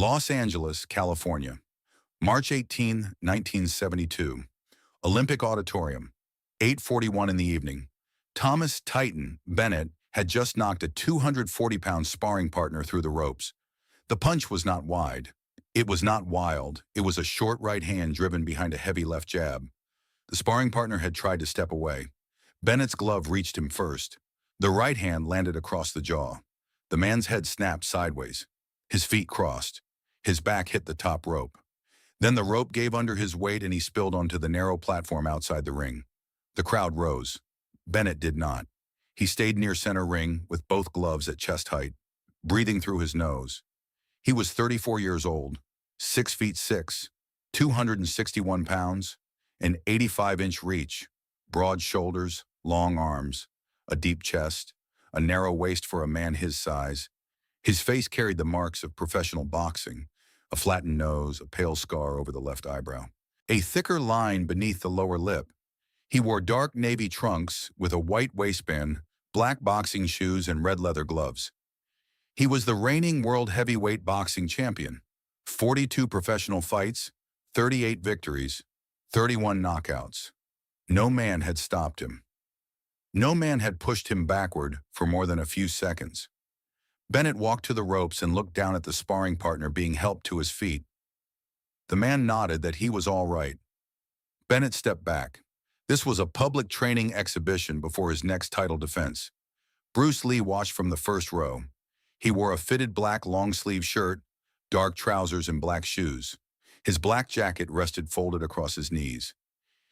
Los Angeles, California, March 18, 1972. Olympic Auditorium, 8:41 in the evening. Thomas Titan Bennett had just knocked a 240-pound sparring partner through the ropes. The punch was not wide. It was not wild. It was a short right hand driven behind a heavy left jab. The sparring partner had tried to step away. Bennett's glove reached him first. The right hand landed across the jaw. The man's head snapped sideways. His feet crossed. His back hit the top rope. Then the rope gave under his weight and he spilled onto the narrow platform outside the ring. The crowd rose. Bennett did not. He stayed near center ring with both gloves at chest height, breathing through his nose. He was 34 years old, 6'6", 261 pounds, an 85-inch reach, broad shoulders, long arms, a deep chest, a narrow waist for a man his size. His face carried the marks of professional boxing, a flattened nose, a pale scar over the left eyebrow, a thicker line beneath the lower lip. He wore dark navy trunks with a white waistband, black boxing shoes, and red leather gloves. He was the reigning world heavyweight boxing champion, 42 professional fights, 38 victories, 31 knockouts. No man had stopped him. No man had pushed him backward for more than a few seconds. Bennett walked to the ropes and looked down at the sparring partner being helped to his feet. The man nodded that he was all right. Bennett stepped back. This was a public training exhibition before his next title defense. Bruce Lee watched from the first row. He wore a fitted black long-sleeve shirt, dark trousers, and black shoes. His black jacket rested folded across his knees.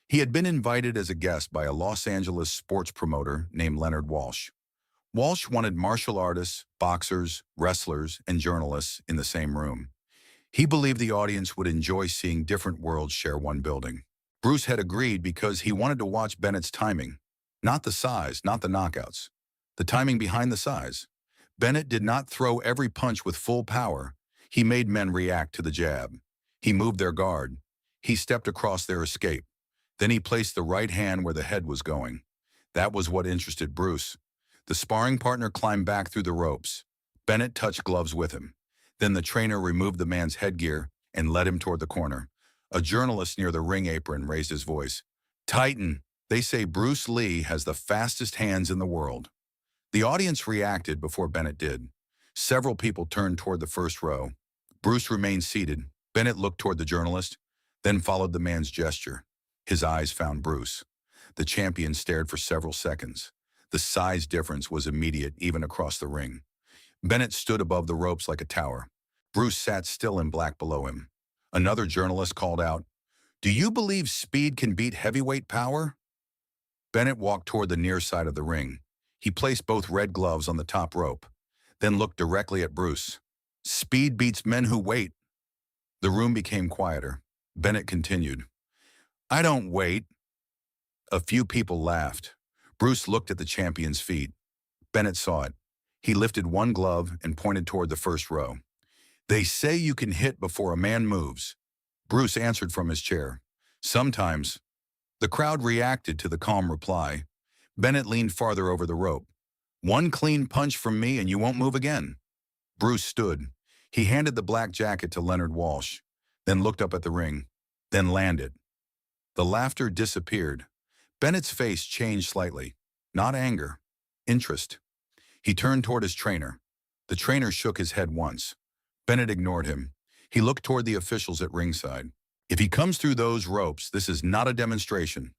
He had been invited as a guest by a Los Angeles sports promoter named Leonard Walsh. Walsh wanted martial artists, boxers, wrestlers, and journalists in the same room. He believed the audience would enjoy seeing different worlds share one building. Bruce had agreed because he wanted to watch Bennett's timing. Not the size, not the knockouts. The timing behind the size. Bennett did not throw every punch with full power. He made men react to the jab. He moved their guard. He stepped across their escape. Then he placed the right hand where the head was going. That was what interested Bruce. The sparring partner climbed back through the ropes. Bennett touched gloves with him. Then the trainer removed the man's headgear and led him toward the corner. A journalist near the ring apron raised his voice. "Titan, they say Bruce Lee has the fastest hands in the world." The audience reacted before Bennett did. Several people turned toward the first row. Bruce remained seated. Bennett looked toward the journalist, then followed the man's gesture. His eyes found Bruce. The champion stared for several seconds. The size difference was immediate, even across the ring. Bennett stood above the ropes like a tower. Bruce sat still in black below him. Another journalist called out, "Do you believe speed can beat heavyweight power?" Bennett walked toward the near side of the ring. He placed both red gloves on the top rope, then looked directly at Bruce. "Speed beats men who wait." The room became quieter. Bennett continued, "I don't wait." A few people laughed. Bruce looked at the champion's feet. Bennett saw it. He lifted one glove and pointed toward the first row. "They say you can hit before a man moves." Bruce answered from his chair, "Sometimes." The crowd reacted to the calm reply. Bennett leaned farther over the rope. "One clean punch from me and you won't move again." Bruce stood. He handed the black jacket to Leonard Walsh, then looked up at the ring, then landed. The laughter disappeared. Bennett's face changed slightly. Not anger, interest. He turned toward his trainer. The trainer shook his head once. Bennett ignored him. He looked toward the officials at ringside. "If he comes through those ropes, this is not a demonstration."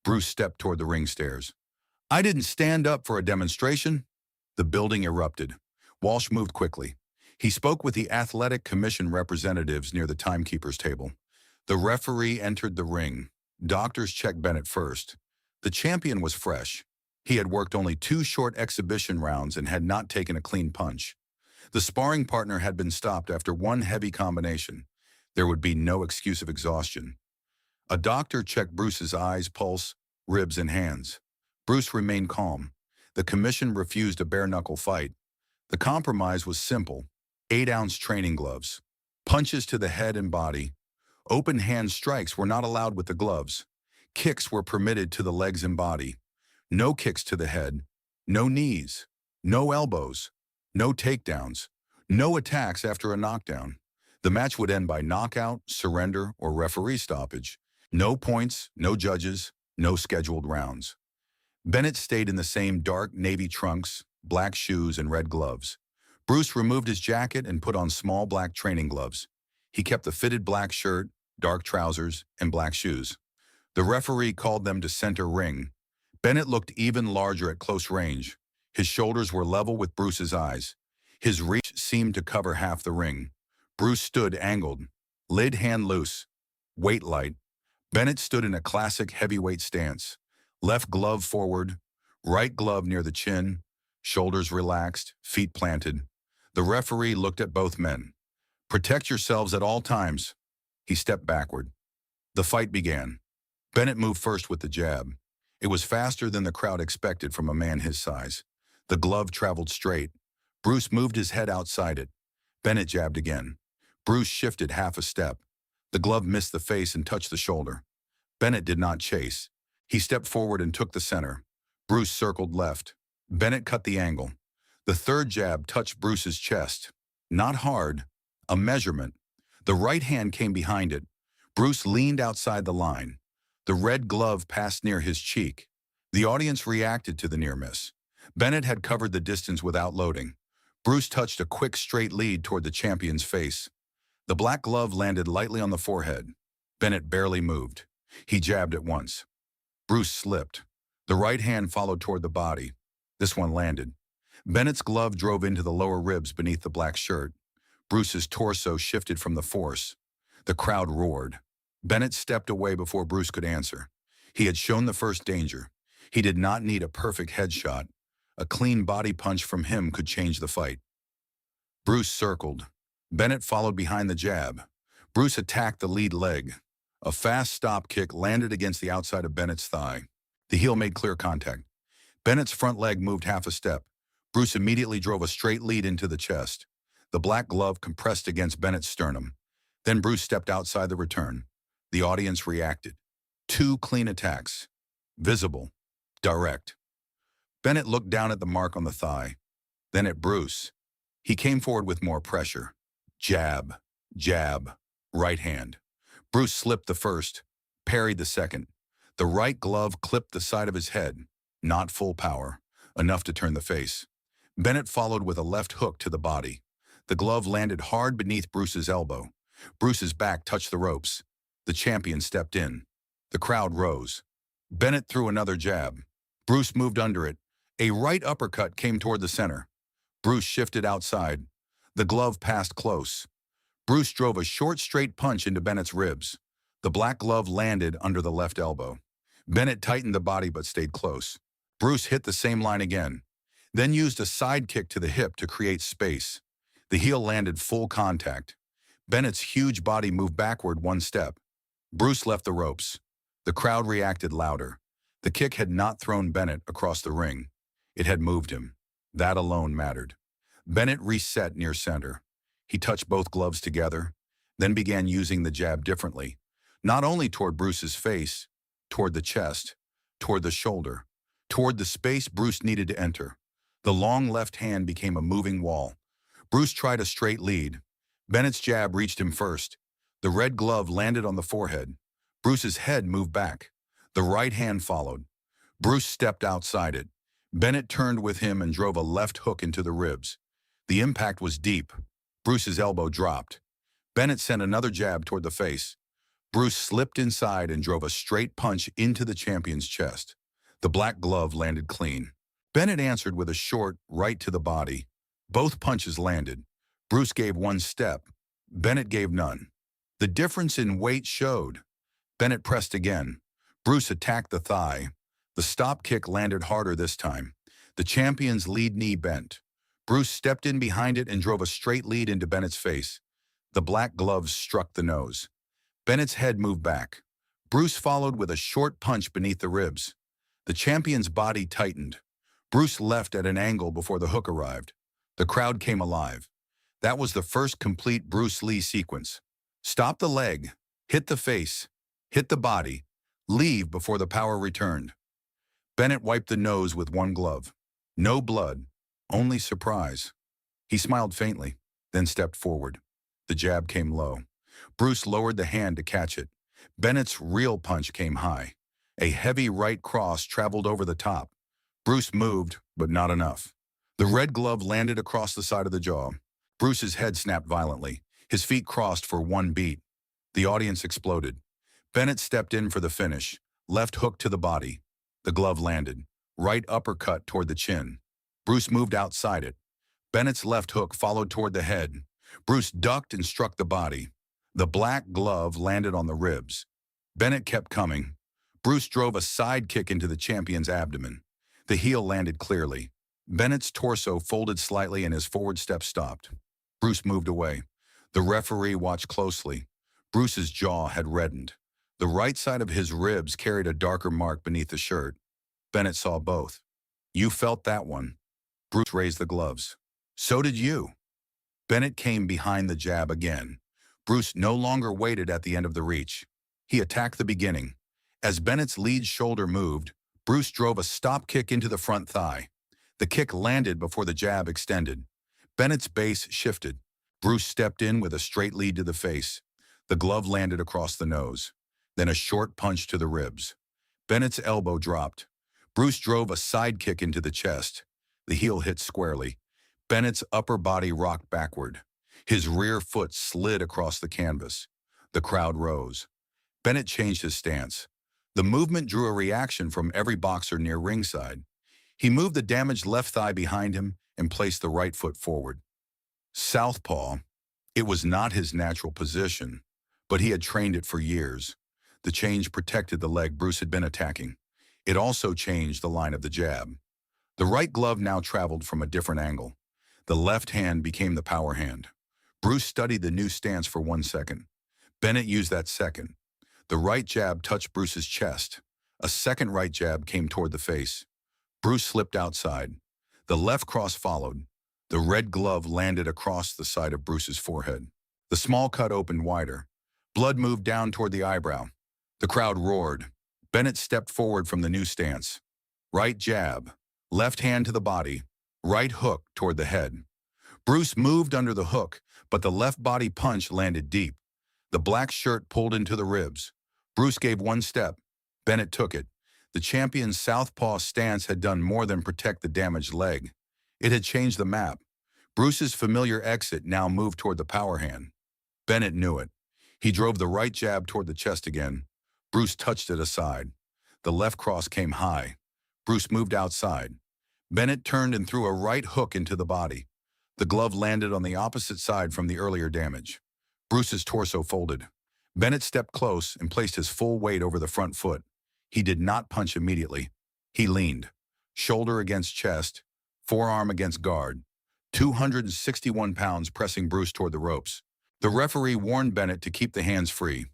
Bruce stepped toward the ring stairs. "I didn't stand up for a demonstration." The building erupted. Walsh moved quickly. He spoke with the athletic commission representatives near the timekeeper's table. The referee entered the ring. Doctors checked Bennett first. The champion was fresh. He had worked only 2 short exhibition rounds and had not taken a clean punch. The sparring partner had been stopped after one heavy combination. There would be no excuse of exhaustion. A doctor checked Bruce's eyes, pulse, ribs, and hands. Bruce remained calm. The commission refused a bare-knuckle fight. The compromise was simple: 8-ounce training gloves. Punches to the head and body. Open hand strikes were not allowed with the gloves. Kicks were permitted to the legs and body. No kicks to the head. No knees. No elbows. No takedowns. No attacks after a knockdown. The match would end by knockout, surrender, or referee stoppage. No points, no judges, no scheduled rounds. Bennett stayed in the same dark navy trunks, black shoes, and red gloves. Bruce removed his jacket and put on small black training gloves. He kept the fitted black shirt, dark trousers, and black shoes. The referee called them to center ring. Bennett looked even larger at close range. His shoulders were level with Bruce's eyes. His reach seemed to cover half the ring. Bruce stood angled, lid hand loose, weight light. Bennett stood in a classic heavyweight stance. Left glove forward, right glove near the chin, shoulders relaxed, feet planted. The referee looked at both men. "Protect yourselves at all times." He stepped backward. The fight began. Bennett moved first with the jab. It was faster than the crowd expected from a man his size. The glove traveled straight. Bruce moved his head outside it. Bennett jabbed again. Bruce shifted half a step. The glove missed the face and touched the shoulder. Bennett did not chase. He stepped forward and took the center. Bruce circled left. Bennett cut the angle. The third jab touched Bruce's chest. Not hard, a measurement. The right hand came behind it. Bruce leaned outside the line. The red glove passed near his cheek. The audience reacted to the near miss. Bennett had covered the distance without loading. Bruce touched a quick straight lead toward the champion's face. The black glove landed lightly on the forehead. Bennett barely moved. He jabbed at once. Bruce slipped. The right hand followed toward the body. This one landed. Bennett's glove drove into the lower ribs beneath the black shirt. Bruce's torso shifted from the force. The crowd roared. Bennett stepped away before Bruce could answer. He had shown the first danger. He did not need a perfect headshot. A clean body punch from him could change the fight. Bruce circled. Bennett followed behind the jab. Bruce attacked the lead leg. A fast stop kick landed against the outside of Bennett's thigh. The heel made clear contact. Bennett's front leg moved half a step. Bruce immediately drove a straight lead into the chest. The black glove compressed against Bennett's sternum. Then Bruce stepped outside the return. The audience reacted. 2 clean attacks. Visible. Direct. Bennett looked down at the mark on the thigh. Then at Bruce. He came forward with more pressure. Jab. Jab. Right hand. Bruce slipped the first. Parried the second. The right glove clipped the side of his head. Not full power. Enough to turn the face. Bennett followed with a left hook to the body. The glove landed hard beneath Bruce's elbow. Bruce's back touched the ropes. The champion stepped in. The crowd rose. Bennett threw another jab. Bruce moved under it. A right uppercut came toward the center. Bruce shifted outside. The glove passed close. Bruce drove a short, straight punch into Bennett's ribs. The black glove landed under the left elbow. Bennett tightened the body but stayed close. Bruce hit the same line again, then used a side kick to the hip to create space. The heel landed full contact. Bennett's huge body moved backward 1 step. Bruce left the ropes. The crowd reacted louder. The kick had not thrown Bennett across the ring. It had moved him. That alone mattered. Bennett reset near center. He touched both gloves together, then began using the jab differently, not only toward Bruce's face, toward the chest, toward the shoulder, toward the space Bruce needed to enter. The long left hand became a moving wall. Bruce tried a straight lead. Bennett's jab reached him first. The red glove landed on the forehead. Bruce's head moved back. The right hand followed. Bruce stepped outside it. Bennett turned with him and drove a left hook into the ribs. The impact was deep. Bruce's elbow dropped. Bennett sent another jab toward the face. Bruce slipped inside and drove a straight punch into the champion's chest. The black glove landed clean. Bennett answered with a short right to the body. Both punches landed. Bruce gave 1 step. Bennett gave none. The difference in weight showed. Bennett pressed again. Bruce attacked the thigh. The stop kick landed harder this time. The champion's lead knee bent. Bruce stepped in behind it and drove a straight lead into Bennett's face. The black gloves struck the nose. Bennett's head moved back. Bruce followed with a short punch beneath the ribs. The champion's body tightened. Bruce left at an angle before the hook arrived. The crowd came alive. That was the first complete Bruce Lee sequence. Stop the leg, hit the face, hit the body, leave before the power returned. Bennett wiped the nose with 1 glove. No blood, only surprise. He smiled faintly, then stepped forward. The jab came low. Bruce lowered the hand to catch it. Bennett's real punch came high. A heavy right cross traveled over the top. Bruce moved, but not enough. The red glove landed across the side of the jaw. Bruce's head snapped violently. His feet crossed for one beat. The audience exploded. Bennett stepped in for the finish. Left hook to the body. The glove landed. Right uppercut toward the chin. Bruce moved outside it. Bennett's left hook followed toward the head. Bruce ducked and struck the body. The black glove landed on the ribs. Bennett kept coming. Bruce drove a side kick into the champion's abdomen. The heel landed clearly. Bennett's torso folded slightly and his forward step stopped. Bruce moved away. The referee watched closely. Bruce's jaw had reddened. The right side of his ribs carried a darker mark beneath the shirt. Bennett saw both. "You felt that one." Bruce raised the gloves. "So did you." Bennett came behind the jab again. Bruce no longer waited at the end of the reach. He attacked the beginning. As Bennett's lead shoulder moved, Bruce drove a stop kick into the front thigh. The kick landed before the jab extended. Bennett's base shifted. Bruce stepped in with a straight lead to the face. The glove landed across the nose. Then a short punch to the ribs. Bennett's elbow dropped. Bruce drove a side kick into the chest. The heel hit squarely. Bennett's upper body rocked backward. His rear foot slid across the canvas. The crowd rose. Bennett changed his stance. The movement drew a reaction from every boxer near ringside. He moved the damaged left thigh behind him and placed the right foot forward. Southpaw. It was not his natural position, but he had trained it for years. The change protected the leg Bruce had been attacking. It also changed the line of the jab. The right glove now traveled from a different angle. The left hand became the power hand. Bruce studied the new stance for 1 second. Bennett used that second. The right jab touched Bruce's chest. A second right jab came toward the face. Bruce slipped outside. The left cross followed. The red glove landed across the side of Bruce's forehead. The small cut opened wider. Blood moved down toward the eyebrow. The crowd roared. Bennett stepped forward from the new stance. Right jab. Left hand to the body. Right hook toward the head. Bruce moved under the hook, but the left body punch landed deep. The black shirt pulled into the ribs. Bruce gave one step. Bennett took it. The champion's southpaw stance had done more than protect the damaged leg. It had changed the map. Bruce's familiar exit now moved toward the power hand. Bennett knew it. He drove the right jab toward the chest again. Bruce touched it aside. The left cross came high. Bruce moved outside. Bennett turned and threw a right hook into the body. The glove landed on the opposite side from the earlier damage. Bruce's torso folded. Bennett stepped close and placed his full weight over the front foot. He did not punch immediately. He leaned. Shoulder against chest, forearm against guard. 261 pounds pressing Bruce toward the ropes. The referee warned Bennett to keep the hands free.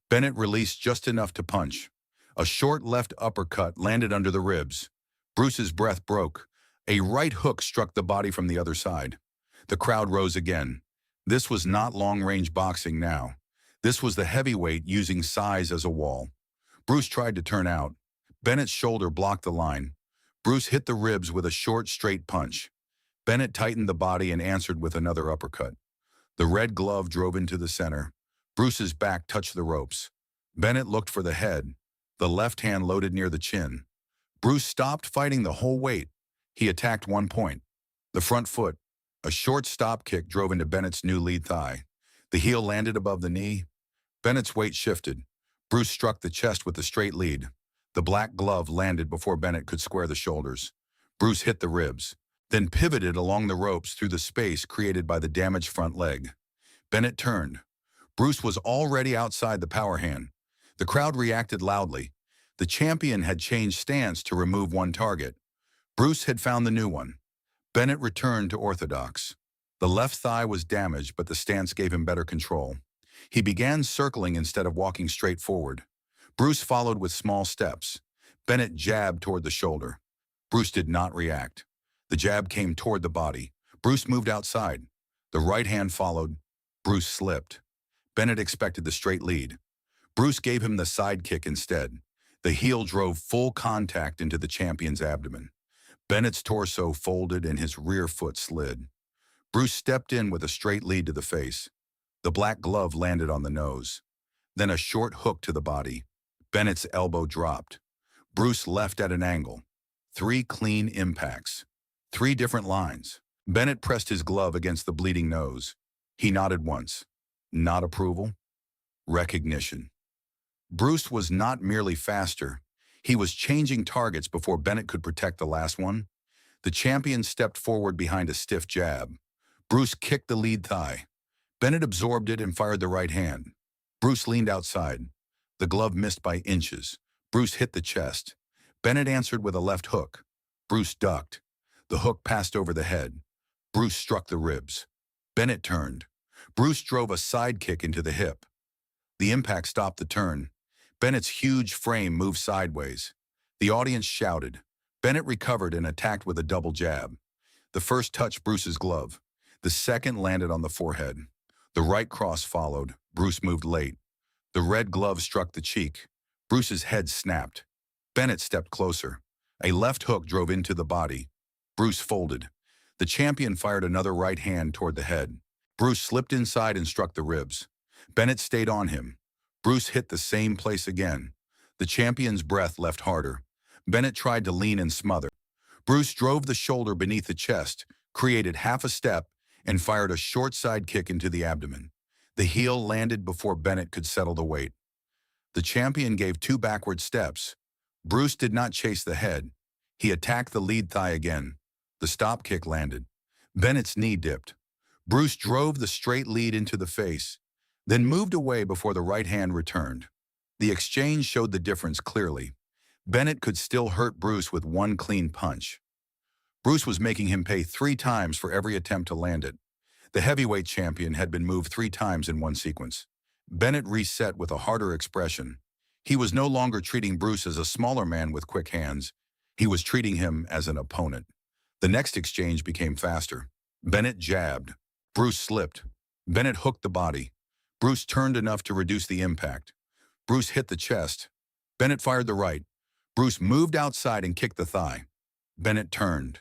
Bennett released just enough to punch. A short left uppercut landed under the ribs. Bruce's breath broke. A right hook struck the body from the other side. The crowd rose again. This was not long-range boxing now. This was the heavyweight using size as a wall. Bruce tried to turn out. Bennett's shoulder blocked the line. Bruce hit the ribs with a short, straight punch. Bennett tightened the body and answered with another uppercut. The red glove drove into the center. Bruce's back touched the ropes. Bennett looked for the head. The left hand loaded near the chin. Bruce stopped fighting the whole weight. He attacked one point. The front foot. A short stop kick drove into Bennett's new lead thigh. The heel landed above the knee. Bennett's weight shifted. Bruce struck the chest with the straight lead. The black glove landed before Bennett could square the shoulders. Bruce hit the ribs, then pivoted along the ropes through the space created by the damaged front leg. Bennett turned. Bruce was already outside the power hand. The crowd reacted loudly. The champion had changed stance to remove one target. Bruce had found the new one. Bennett returned to orthodox. The left thigh was damaged, but the stance gave him better control. He began circling instead of walking straight forward. Bruce followed with small steps. Bennett jabbed toward the shoulder. Bruce did not react. The jab came toward the body. Bruce moved outside. The right hand followed. Bruce slipped. Bennett expected the straight lead. Bruce gave him the side kick instead. The heel drove full contact into the champion's abdomen. Bennett's torso folded and his rear foot slid. Bruce stepped in with a straight lead to the face. The black glove landed on the nose. Then a short hook to the body. Bennett's elbow dropped. Bruce left at an angle. 3 clean impacts. 3 different lines. Bennett pressed his glove against the bleeding nose. He nodded once. Not approval. Recognition. Bruce was not merely faster. He was changing targets before Bennett could protect the last one. The champion stepped forward behind a stiff jab. Bruce kicked the lead thigh. Bennett absorbed it and fired the right hand. Bruce leaned outside. The glove missed by inches. Bruce hit the chest. Bennett answered with a left hook. Bruce ducked. The hook passed over the head. Bruce struck the ribs. Bennett turned. Bruce drove a side kick into the hip. The impact stopped the turn. Bennett's huge frame moved sideways. The audience shouted. Bennett recovered and attacked with a double jab. The first touched Bruce's glove. The second landed on the forehead. The right cross followed. Bruce moved late. The red glove struck the cheek. Bruce's head snapped. Bennett stepped closer. A left hook drove into the body. Bruce folded. The champion fired another right hand toward the head. Bruce slipped inside and struck the ribs. Bennett stayed on him. Bruce hit the same place again. The champion's breath left harder. Bennett tried to lean and smother. Bruce drove the shoulder beneath the chest, created half a step, and fired a short side kick into the abdomen. The heel landed before Bennett could settle the weight. The champion gave 2 backward steps. Bruce did not chase the head. He attacked the lead thigh again. The stop kick landed. Bennett's knee dipped. Bruce drove the straight lead into the face, then moved away before the right hand returned. The exchange showed the difference clearly. Bennett could still hurt Bruce with 1 clean punch. Bruce was making him pay 3 times for every attempt to land it. The heavyweight champion had been moved 3 times in one sequence. Bennett reset with a harder expression. He was no longer treating Bruce as a smaller man with quick hands. He was treating him as an opponent. The next exchange became faster. Bennett jabbed. Bruce slipped. Bennett hooked the body. Bruce turned enough to reduce the impact. Bruce hit the chest. Bennett fired the right. Bruce moved outside and kicked the thigh. Bennett turned.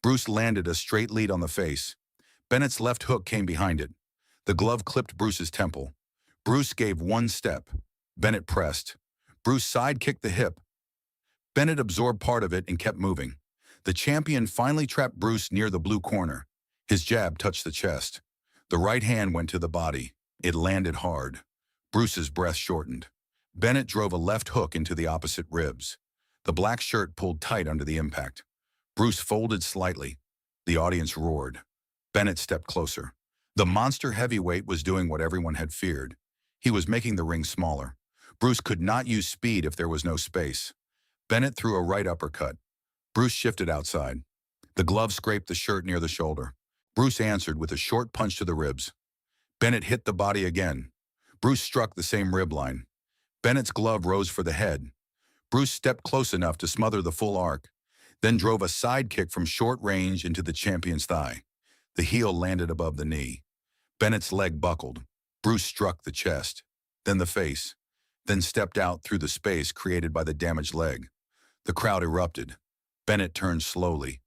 Bruce landed a straight lead on the face. Bennett's left hook came behind it. The glove clipped Bruce's temple. Bruce gave 1 step. Bennett pressed. Bruce side-kicked the hip. Bennett absorbed part of it and kept moving. The champion finally trapped Bruce near the blue corner. His jab touched the chest. The right hand went to the body. It landed hard. Bruce's breath shortened. Bennett drove a left hook into the opposite ribs. The black shirt pulled tight under the impact. Bruce folded slightly. The audience roared. Bennett stepped closer. The monster heavyweight was doing what everyone had feared. He was making the ring smaller. Bruce could not use speed if there was no space. Bennett threw a right uppercut. Bruce shifted outside. The glove scraped the shirt near the shoulder. Bruce answered with a short punch to the ribs. Bennett hit the body again. Bruce struck the same rib line. Bennett's glove rose for the head. Bruce stepped close enough to smother the full arc, then drove a side kick from short range into the champion's thigh. The heel landed above the knee. Bennett's leg buckled. Bruce struck the chest, then the face, then stepped out through the space created by the damaged leg. The crowd erupted. Bennett turned slowly.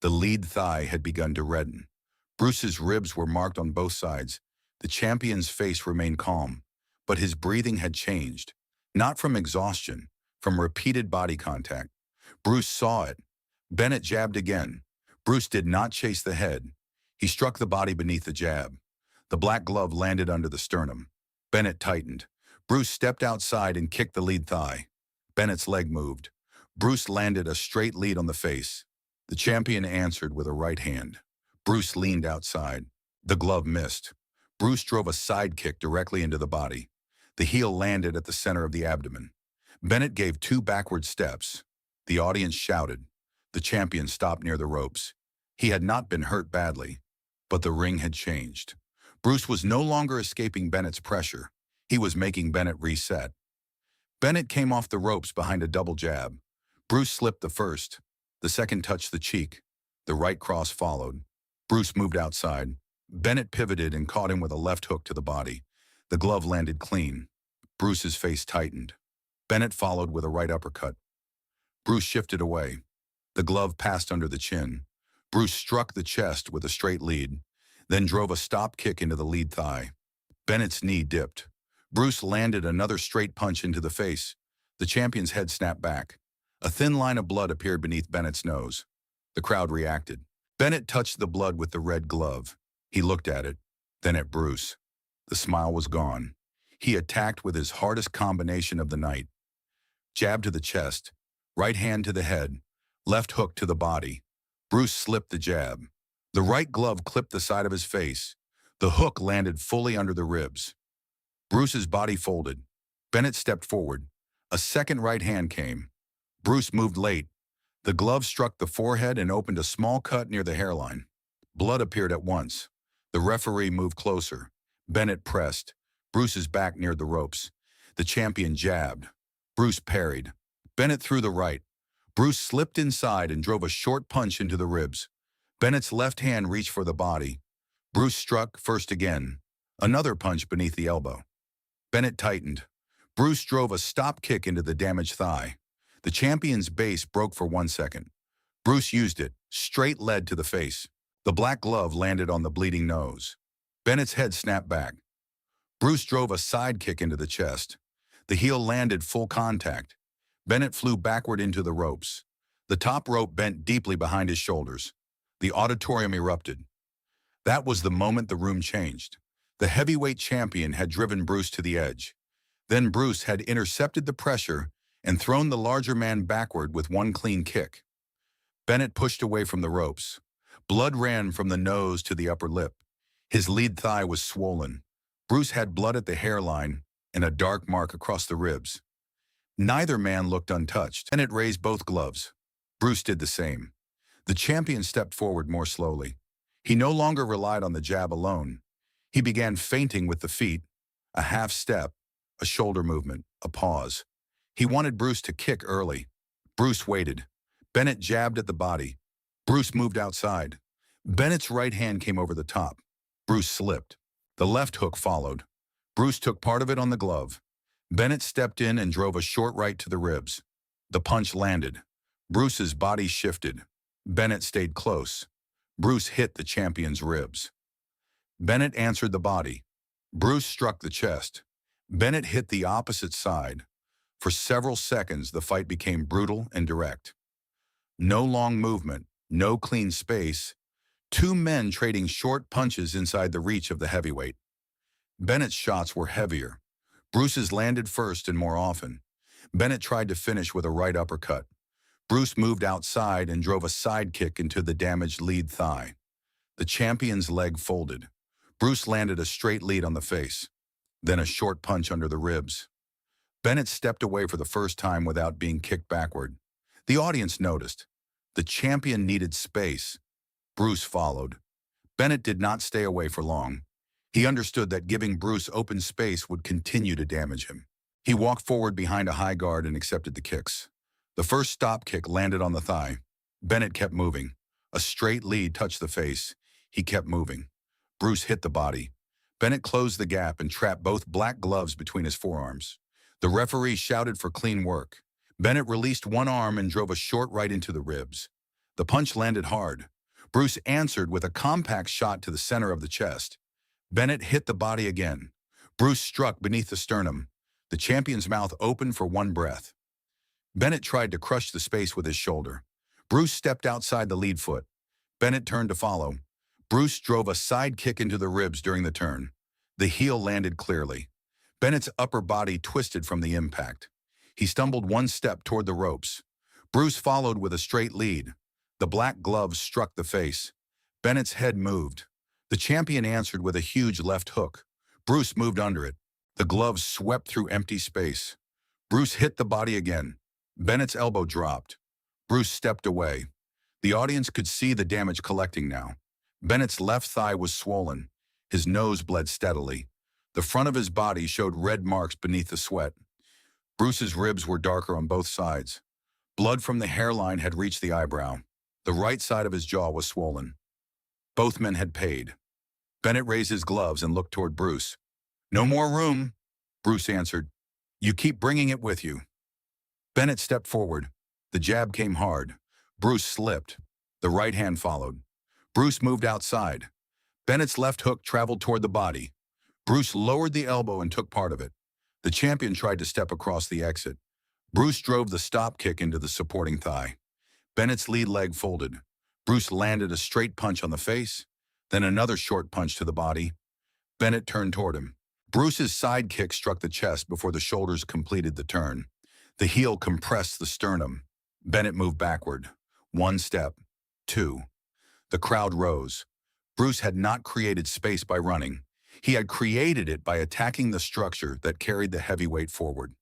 The lead thigh had begun to redden. Bruce's ribs were marked on both sides. The champion's face remained calm, but his breathing had changed, not from exhaustion, from repeated body contact. Bruce saw it. Bennett jabbed again. Bruce did not chase the head. He struck the body beneath the jab. The black glove landed under the sternum. Bennett tightened. Bruce stepped outside and kicked the lead thigh. Bennett's leg moved. Bruce landed a straight lead on the face. The champion answered with a right hand. Bruce leaned outside. The glove missed. Bruce drove a side kick directly into the body. The heel landed at the center of the abdomen. Bennett gave 2 backward steps. The audience shouted. The champion stopped near the ropes. He had not been hurt badly, but the ring had changed. Bruce was no longer escaping Bennett's pressure. He was making Bennett reset. Bennett came off the ropes behind a double jab. Bruce slipped the first. The second touched the cheek. The right cross followed. Bruce moved outside. Bennett pivoted and caught him with a left hook to the body. The glove landed clean. Bruce's face tightened. Bennett followed with a right uppercut. Bruce shifted away. The glove passed under the chin. Bruce struck the chest with a straight lead, then drove a stop kick into the lead thigh. Bennett's knee dipped. Bruce landed another straight punch into the face. The champion's head snapped back. A thin line of blood appeared beneath Bennett's nose. The crowd reacted. Bennett touched the blood with the red glove. He looked at it, then at Bruce. The smile was gone. He attacked with his hardest combination of the night. Jab to the chest, right hand to the head, left hook to the body. Bruce slipped the jab. The right glove clipped the side of his face. The hook landed fully under the ribs. Bruce's body folded. Bennett stepped forward. A second right hand came. Bruce moved late. The glove struck the forehead and opened a small cut near the hairline. Blood appeared at once. The referee moved closer. Bennett pressed. Bruce's back neared the ropes. The champion jabbed. Bruce parried. Bennett threw the right. Bruce slipped inside and drove a short punch into the ribs. Bennett's left hand reached for the body. Bruce struck first again. Another punch beneath the elbow. Bennett tightened. Bruce drove a stop kick into the damaged thigh. The champion's base broke for 1 second. Bruce used it, straight lead to the face. The black glove landed on the bleeding nose. Bennett's head snapped back. Bruce drove a side kick into the chest. The heel landed full contact. Bennett flew backward into the ropes. The top rope bent deeply behind his shoulders. The auditorium erupted. That was the moment the room changed. The heavyweight champion had driven Bruce to the edge. Then Bruce had intercepted the pressure and thrown the larger man backward with one clean kick. Bennett pushed away from the ropes. Blood ran from the nose to the upper lip. His lead thigh was swollen. Bruce had blood at the hairline and a dark mark across the ribs. Neither man looked untouched. Bennett raised both gloves. Bruce did the same. The champion stepped forward more slowly. He no longer relied on the jab alone. He began feinting with the feet, a half step, a shoulder movement, a pause. He wanted Bruce to kick early. Bruce waited. Bennett jabbed at the body. Bruce moved outside. Bennett's right hand came over the top. Bruce slipped. The left hook followed. Bruce took part of it on the glove. Bennett stepped in and drove a short right to the ribs. The punch landed. Bruce's body shifted. Bennett stayed close. Bruce hit the champion's ribs. Bennett answered the body. Bruce struck the chest. Bennett hit the opposite side. For several seconds, the fight became brutal and direct. No long movement, no clean space. Two men trading short punches inside the reach of the heavyweight. Bennett's shots were heavier. Bruce's landed first and more often. Bennett tried to finish with a right uppercut. Bruce moved outside and drove a side kick into the damaged lead thigh. The champion's leg folded. Bruce landed a straight lead on the face, then a short punch under the ribs. Bennett stepped away for the first time without being kicked backward. The audience noticed. The champion needed space. Bruce followed. Bennett did not stay away for long. He understood that giving Bruce open space would continue to damage him. He walked forward behind a high guard and accepted the kicks. The first stop kick landed on the thigh. Bennett kept moving. A straight lead touched the face. He kept moving. Bruce hit the body. Bennett closed the gap and trapped both black gloves between his forearms. The referee shouted for clean work. Bennett released one arm and drove a short right into the ribs. The punch landed hard. Bruce answered with a compact shot to the center of the chest. Bennett hit the body again. Bruce struck beneath the sternum. The champion's mouth opened for one breath. Bennett tried to crush the space with his shoulder. Bruce stepped outside the lead foot. Bennett turned to follow. Bruce drove a side kick into the ribs during the turn. The heel landed clearly. Bennett's upper body twisted from the impact. He stumbled one step toward the ropes. Bruce followed with a straight lead. The black glove struck the face. Bennett's head moved. The champion answered with a huge left hook. Bruce moved under it. The glove swept through empty space. Bruce hit the body again. Bennett's elbow dropped. Bruce stepped away. The audience could see the damage collecting now. Bennett's left thigh was swollen. His nose bled steadily. The front of his body showed red marks beneath the sweat. Bruce's ribs were darker on both sides. Blood from the hairline had reached the eyebrow. The right side of his jaw was swollen. Both men had paid. Bennett raised his gloves and looked toward Bruce. "No more room," Bruce answered. "You keep bringing it with you." Bennett stepped forward. The jab came hard. Bruce slipped. The right hand followed. Bruce moved outside. Bennett's left hook traveled toward the body. Bruce lowered the elbow and took part of it. The champion tried to step across the exit. Bruce drove the stop kick into the supporting thigh. Bennett's lead leg folded. Bruce landed a straight punch on the face, then another short punch to the body. Bennett turned toward him. Bruce's side kick struck the chest before the shoulders completed the turn. The heel compressed the sternum. Bennett moved backward. One step. Two. The crowd rose. Bruce had not created space by running. He had created it by attacking the structure that carried the heavyweight forward.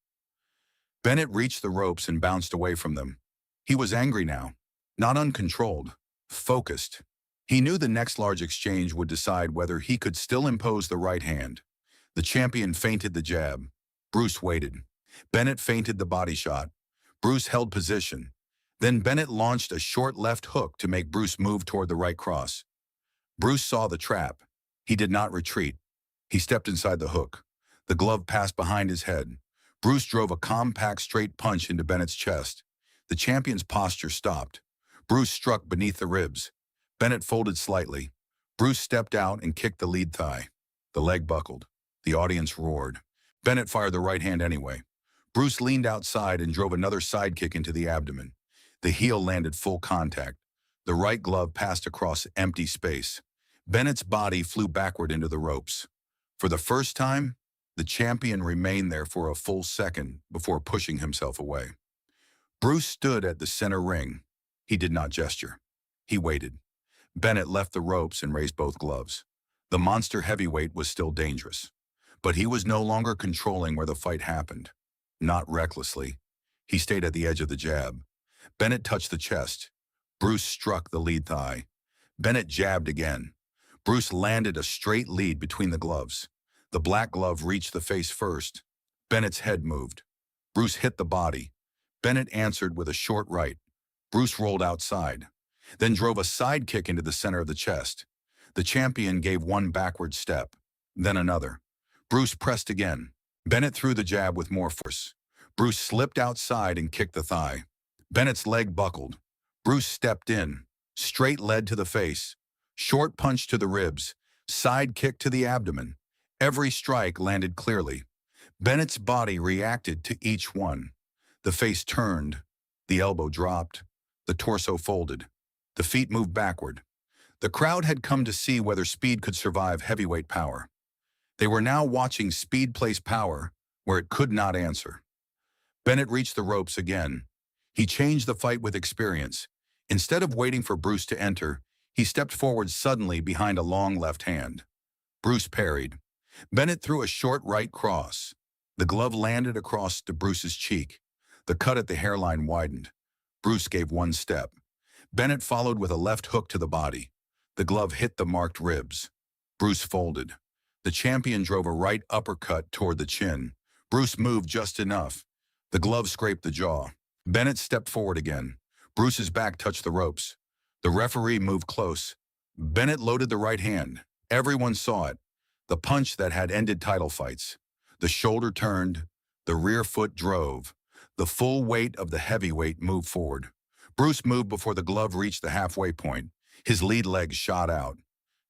Bennett reached the ropes and bounced away from them. He was angry now, not uncontrolled, focused. He knew the next large exchange would decide whether he could still impose the right hand. The champion feinted the jab. Bruce waited. Bennett feinted the body shot. Bruce held position. Then Bennett launched a short left hook to make Bruce move toward the right cross. Bruce saw the trap. He did not retreat. He stepped inside the hook. The glove passed behind his head. Bruce drove a compact straight punch into Bennett's chest. The champion's posture stopped. Bruce struck beneath the ribs. Bennett folded slightly. Bruce stepped out and kicked the lead thigh. The leg buckled. The audience roared. Bennett fired the right hand anyway. Bruce leaned outside and drove another side kick into the abdomen. The heel landed full contact. The right glove passed across empty space. Bennett's body flew backward into the ropes. For the first time, the champion remained there for a full second before pushing himself away. Bruce stood at the center ring. He did not gesture. He waited. Bennett left the ropes and raised both gloves. The monster heavyweight was still dangerous, but he was no longer controlling where the fight happened. Not recklessly. He stayed at the edge of the jab. Bennett touched the chest. Bruce struck the lead thigh. Bennett jabbed again. Bruce landed a straight lead between the gloves. The black glove reached the face first. Bennett's head moved. Bruce hit the body. Bennett answered with a short right. Bruce rolled outside, then drove a side kick into the center of the chest. The champion gave one backward step, then another. Bruce pressed again. Bennett threw the jab with more force. Bruce slipped outside and kicked the thigh. Bennett's leg buckled. Bruce stepped in. Straight lead to the face. Short punch to the ribs. Side kick to the abdomen. Every strike landed clearly. Bennett's body reacted to each one. The face turned. The elbow dropped. The torso folded. The feet moved backward. The crowd had come to see whether speed could survive heavyweight power. They were now watching speed place power where it could not answer. Bennett reached the ropes again. He changed the fight with experience. Instead of waiting for Bruce to enter, he stepped forward suddenly behind a long left hand. Bruce parried. Bennett threw a short right cross. The glove landed across to Bruce's cheek. The cut at the hairline widened. Bruce gave one step. Bennett followed with a left hook to the body. The glove hit the marked ribs. Bruce folded. The champion drove a right uppercut toward the chin. Bruce moved just enough. The glove scraped the jaw. Bennett stepped forward again. Bruce's back touched the ropes. The referee moved close. Bennett loaded the right hand. Everyone saw it. The punch that had ended title fights. The shoulder turned. The rear foot drove. The full weight of the heavyweight moved forward. Bruce moved before the glove reached the halfway point. His lead leg shot out.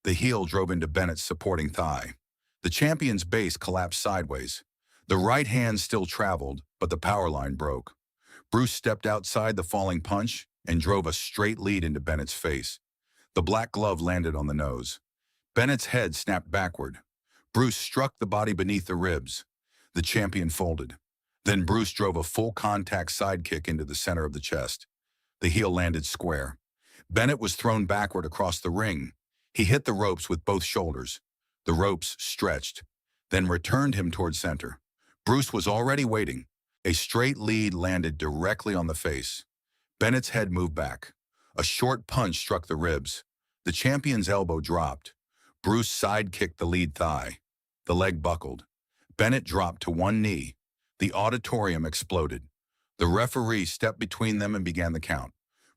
The heel drove into Bennett's supporting thigh. The champion's base collapsed sideways. The right hand still traveled, but the power line broke. Bruce stepped outside the falling punch and drove a straight lead into Bennett's face. The black glove landed on the nose. Bennett's head snapped backward. Bruce struck the body beneath the ribs. The champion folded. Then Bruce drove a full contact side kick into the center of the chest. The heel landed square. Bennett was thrown backward across the ring. He hit the ropes with both shoulders. The ropes stretched, then returned him toward center. Bruce was already waiting. A straight lead landed directly on the face. Bennett's head moved back. A short punch struck the ribs. The champion's elbow dropped. Bruce side kicked the lead thigh. The leg buckled. Bennett dropped to one knee. The auditorium exploded. The referee stepped between them and began the count.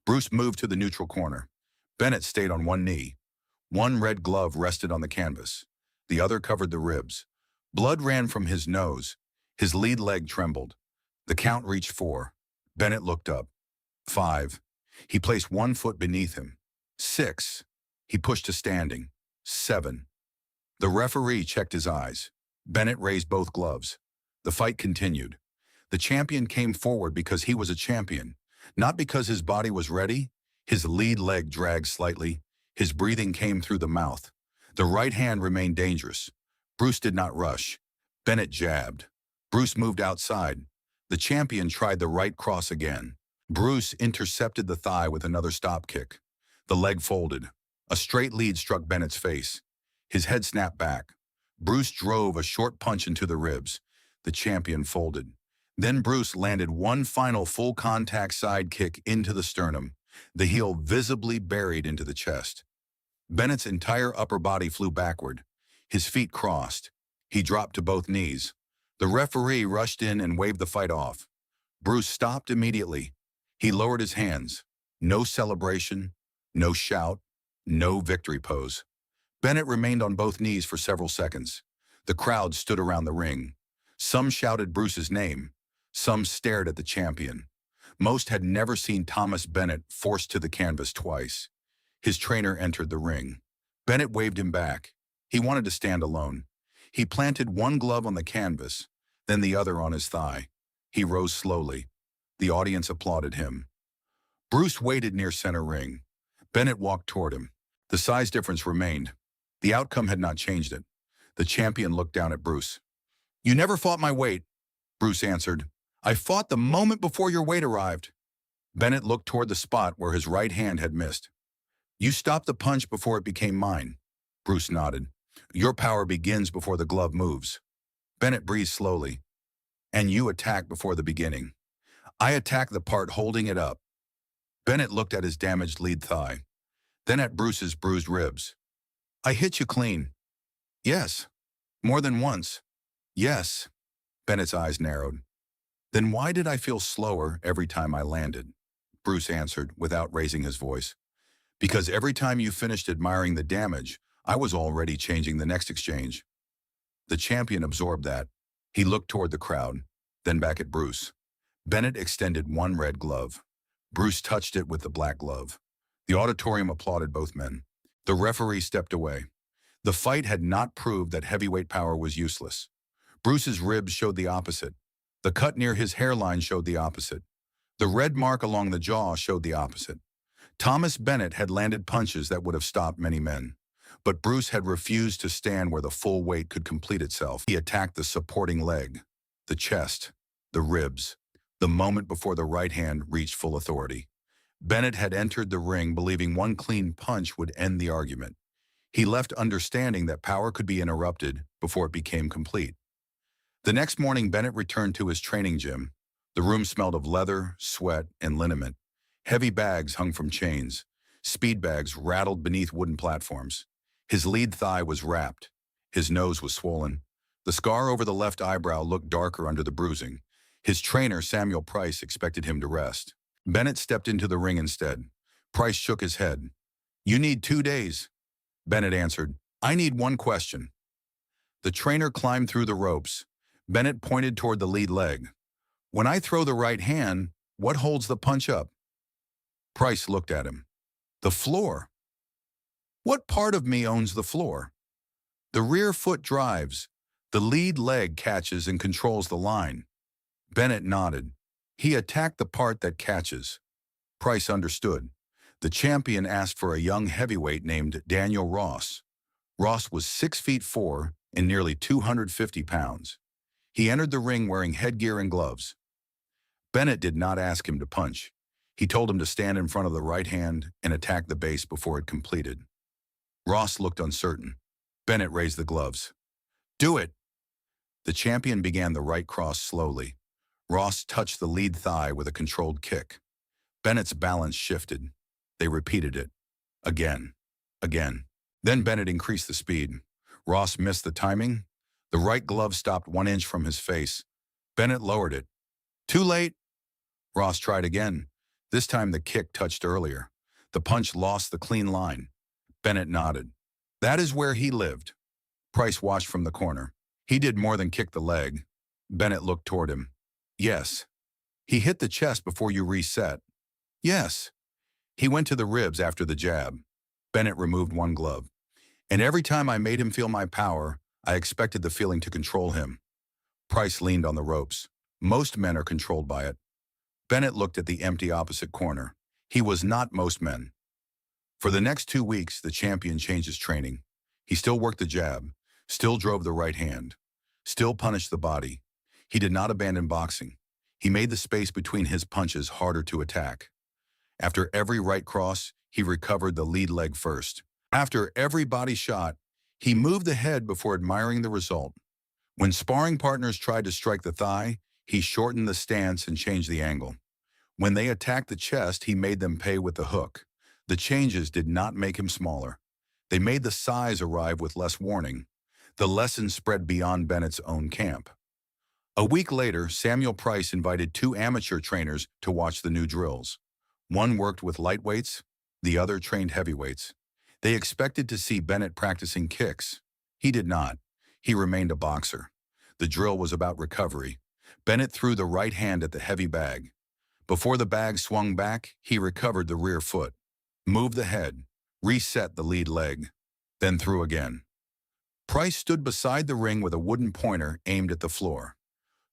Bruce moved to the neutral corner. Bennett stayed on one knee. One red glove rested on the canvas. The other covered the ribs. Blood ran from his nose. His lead leg trembled. The count reached 4. Bennett looked up. 5. He placed one foot beneath him. 6. He pushed to standing. 7. The referee checked his eyes. Bennett raised both gloves. The fight continued. The champion came forward because he was a champion, not because his body was ready. His lead leg dragged slightly. His breathing came through the mouth. The right hand remained dangerous. Bruce did not rush. Bennett jabbed. Bruce moved outside. The champion tried the right cross again. Bruce intercepted the thigh with another stop kick. The leg folded. A straight lead struck Bennett's face. His head snapped back. Bruce drove a short punch into the ribs. The champion folded. Then Bruce landed one final full contact side kick into the sternum, the heel visibly buried into the chest. Bennett's entire upper body flew backward. His feet crossed. He dropped to both knees. The referee rushed in and waved the fight off. Bruce stopped immediately. He lowered his hands. No celebration, no shout, no victory pose. Bennett remained on both knees for several seconds. The crowd stood around the ring. Some shouted Bruce's name. Some stared at the champion. Most had never seen Thomas Bennett forced to the canvas twice. His trainer entered the ring. Bennett waved him back. He wanted to stand alone. He planted one glove on the canvas, then the other on his thigh. He rose slowly. The audience applauded him. Bruce waited near center ring. Bennett walked toward him. The size difference remained. The outcome had not changed it. The champion looked down at Bruce. "You never fought my weight," Bruce answered. "I fought the moment before your weight arrived." Bennett looked toward the spot where his right hand had missed. "You stopped the punch before it became mine." Bruce nodded. "Your power begins before the glove moves." Bennett breathed slowly. "And you attack before the beginning." "I attack the part holding it up." Bennett looked at his damaged lead thigh, then at Bruce's bruised ribs. "I hit you clean." "Yes." "More than once." "Yes." Bennett's eyes narrowed. "Then why did I feel slower every time I landed?" Bruce answered without raising his voice. "Because every time you finished admiring the damage, I was already changing the next exchange." The champion absorbed that. He looked toward the crowd, then back at Bruce. Bennett extended one red glove. Bruce touched it with the black glove. The auditorium applauded both men. The referee stepped away. The fight had not proved that heavyweight power was useless. Bruce's ribs showed the opposite. The cut near his hairline showed the opposite. The red mark along the jaw showed the opposite. Thomas Bennett had landed punches that would have stopped many men. But Bruce had refused to stand where the full weight could complete itself. He attacked the supporting leg, the chest, the ribs, the moment before the right hand reached full authority. Bennett had entered the ring believing one clean punch would end the argument. He left understanding that power could be interrupted before it became complete. The next morning, Bennett returned to his training gym. The room smelled of leather, sweat, and liniment. Heavy bags hung from chains. Speed bags rattled beneath wooden platforms. His lead thigh was wrapped. His nose was swollen. The scar over the left eyebrow looked darker under the bruising. His trainer, Samuel Price, expected him to rest. Bennett stepped into the ring instead. Price shook his head. "You need 2 days." Bennett answered, "I need one question." The trainer climbed through the ropes. Bennett pointed toward the lead leg. "When I throw the right hand, what holds the punch up?" Price looked at him. "The floor." "What part of me owns the floor?" "The rear foot drives. The lead leg catches and controls the line." Bennett nodded. He attacked the part that catches. Price understood. The champion asked for a young heavyweight named Daniel Ross. Ross was 6'4" and nearly 250 pounds. He entered the ring wearing headgear and gloves. Bennett did not ask him to punch. He told him to stand in front of the right hand and attack the base before it completed. Ross looked uncertain. Bennett raised the gloves. "Do it." The champion began the right cross slowly. Ross touched the lead thigh with a controlled kick. Bennett's balance shifted. They repeated it. Again. Again. Then Bennett increased the speed. Ross missed the timing. The right glove stopped 1 inch from his face. Bennett lowered it. "Too late." Ross tried again. This time the kick touched earlier. The punch lost the clean line. Bennett nodded. That is where he lived. Price watched from the corner. He did more than kick the leg. Bennett looked toward him. "Yes." "He hit the chest before you reset." "Yes." "He went to the ribs after the jab." Bennett removed one glove. And every time I made him feel my power, I expected the feeling to control him. Price leaned on the ropes. Most men are controlled by it. Bennett looked at the empty opposite corner. He was not most men. For the next 2 weeks, the champion changed his training. He still worked the jab, still drove the right hand, still punished the body. He did not abandon boxing. He made the space between his punches harder to attack. After every right cross, he recovered the lead leg first. After every body shot, he moved the head before admiring the result. When sparring partners tried to strike the thigh, he shortened the stance and changed the angle. When they attacked the chest, he made them pay with the hook. The changes did not make him smaller. They made the size arrive with less warning. The lesson spread beyond Bennett's own camp. A week later, Samuel Price invited 2 amateur trainers to watch the new drills. One worked with lightweights, the other trained heavyweights. They expected to see Bennett practicing kicks. He did not. He remained a boxer. The drill was about recovery. Bennett threw the right hand at the heavy bag. Before the bag swung back, he recovered the rear foot, moved the head, reset the lead leg, then threw again. Price stood beside the ring with a wooden pointer aimed at the floor.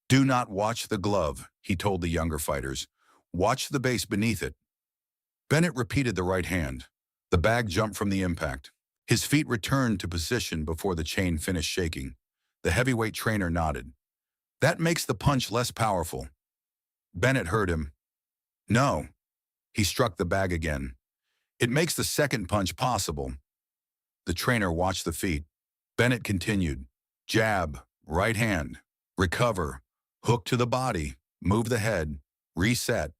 "Do not watch the glove," he told the younger fighters. "Watch the base beneath it." Bennett repeated the right hand. The bag jumped from the impact. His feet returned to position before the chain finished shaking. The heavyweight trainer nodded. "That makes the punch less powerful." Bennett heard him. "No." He struck the bag again. "It makes the second punch possible." The trainer watched the feet. Bennett continued. Jab, right hand, recover, hook to the body, move the head, reset.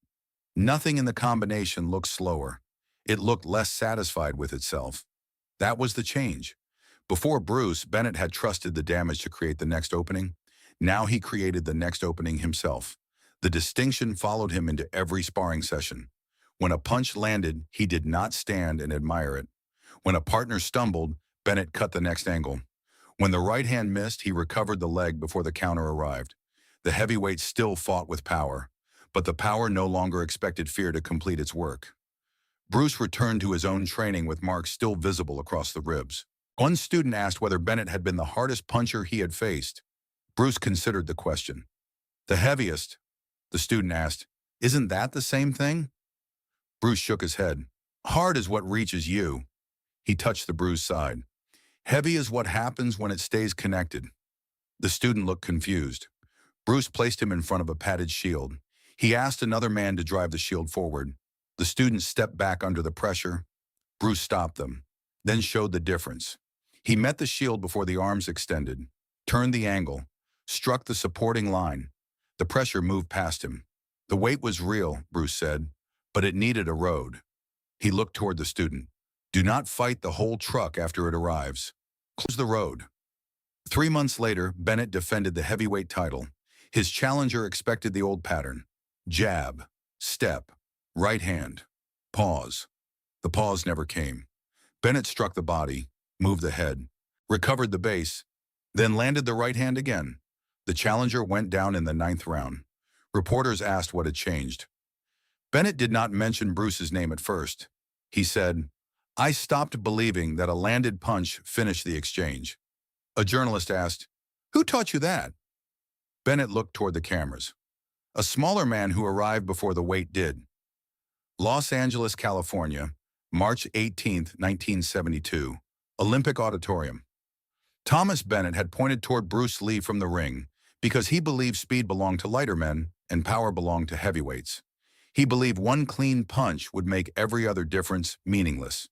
Nothing in the combination looked slower. It looked less satisfied with itself. That was the change. Before Bruce, Bennett had trusted the damage to create the next opening. Now he created the next opening himself. The distinction followed him into every sparring session. When a punch landed, he did not stand and admire it. When a partner stumbled, Bennett cut the next angle. When the right hand missed, he recovered the leg before the counter arrived. The heavyweight still fought with power, but the power no longer expected fear to complete its work. Bruce returned to his own training with marks still visible across the ribs. One student asked whether Bennett had been the hardest puncher he had faced. Bruce considered the question. "The heaviest," the student asked. "Isn't that the same thing?" Bruce shook his head. "Hard is what reaches you." He touched the bruised side. "Heavy is what happens when it stays connected." The student looked confused. Bruce placed him in front of a padded shield. He asked another man to drive the shield forward. The students stepped back under the pressure. Bruce stopped them, then showed the difference. He met the shield before the arms extended, turned the angle, struck the supporting line. The pressure moved past him. The weight was real, Bruce said, but it needed a road. He looked toward the student. "Do not fight the whole truck after it arrives. Close the road." 3 months later, Bennett defended the heavyweight title. His challenger expected the old pattern. Jab, step, right hand, pause. The pause never came. Bennett struck the body, moved the head, recovered the base, then landed the right hand again. The challenger went down in the 9th round. Reporters asked what had changed. Bennett did not mention Bruce's name at first. He said, "I stopped believing that a landed punch finished the exchange." A journalist asked, "Who taught you that?" Bennett looked toward the cameras. "A smaller man who arrived before the weight did." Los Angeles, California, March 18, 1972, Olympic Auditorium. Thomas Bennett had pointed toward Bruce Lee from the ring because he believed speed belonged to lighter men and power belonged to heavyweights. He believed one clean punch would make every other difference meaningless.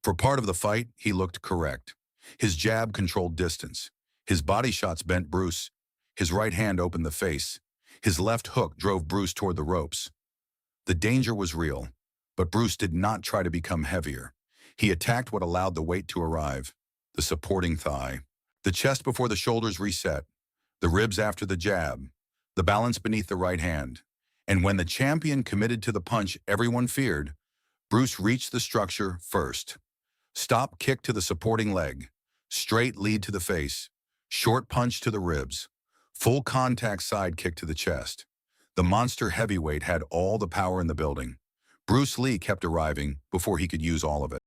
For part of the fight, he looked correct. His jab controlled distance. His body shots bent Bruce. His right hand opened the face. His left hook drove Bruce toward the ropes. The danger was real, but Bruce did not try to become heavier. He attacked what allowed the weight to arrive: the supporting thigh, the chest before the shoulders reset, the ribs after the jab, the balance beneath the right hand. And when the champion committed to the punch everyone feared, Bruce reached the structure first. Stop kick to the supporting leg, straight lead to the face, short punch to the ribs, full contact side kick to the chest. The monster heavyweight had all the power in the building. Bruce Lee kept arriving before he could use all of it.